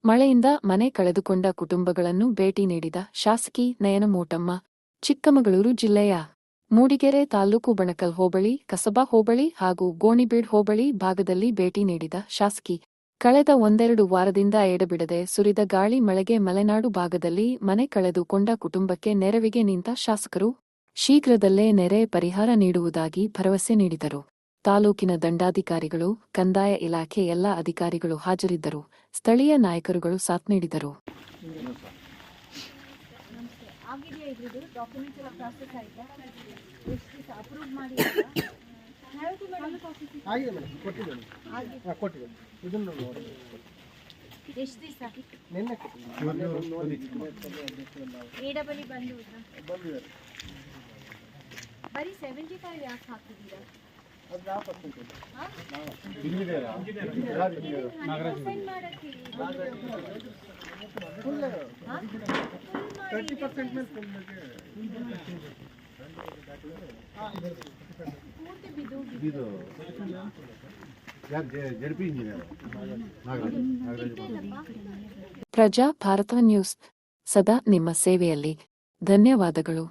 ಮಳೆಯಿಂದ ಮನೆ ಕಳೆದುಕೊಂಡ ಕುಟುಂಬಗಳನ್ನು ಭೇಟಿ ನೀಡಿದ ಶಾಸಕಿ ನಯನ ಮೋಟಮ್ಮ. ಚಿಕ್ಕಮಗಳೂರು ಜಿಲ್ಲೆಯ ಮೂಡಿಗೆರೆ ತಾಲೂಕು ಬಣಕಲ್ ಹೋಬಳಿ, ಕಸಬಾ ಹೋಬಳಿ ಹಾಗೂ ಗೋಣಿಬೀಡ್ ಹೋಬಳಿ ಭಾಗದಲ್ಲಿ ಭೇಟಿ ನೀಡಿದ ಶಾಸಕಿ ಕಳೆದ ಒಂದೆರಡು ವಾರದಿಂದ ಎಡಬಿಡದೆ ಸುರಿದ ಗಾಳಿ ಮಳೆಗೆ ಮಲೆನಾಡು ಭಾಗದಲ್ಲಿ ಮನೆ ಕಳೆದುಕೊಂಡ ಕುಟುಂಬಕ್ಕೆ ನೆರವಿಗೆ ನಿಂತ ಶಾಸಕರು ಶೀಘ್ರದಲ್ಲೇ ನೆರೆ ಪರಿಹಾರ ನೀಡುವುದಾಗಿ ಭರವಸೆ ನೀಡಿದರು. ತಾಲೂಕಿನ ದಂಡಾಧಿಕಾರಿಗಳು, ಕಂದಾಯ ಇಲಾಖೆ ಎಲ್ಲ ಅಧಿಕಾರಿಗಳು ಹಾಜರಿದ್ದರು. ಸ್ಥಳೀಯ ನಾಯಕರುಗಳು ಸಾಥ್ ನೀಡಿದರು. ಬರೀ 75 ಯಾಕೆ ಹಾಕಿದ್ದೀರಾ? ಪ್ರಜಾ ಭಾರತ ನ್ಯೂಸ್ ಸದಾ ನಿಮ್ಮ ಸೇವೆಯಲ್ಲಿ. ಧನ್ಯವಾದಗಳು.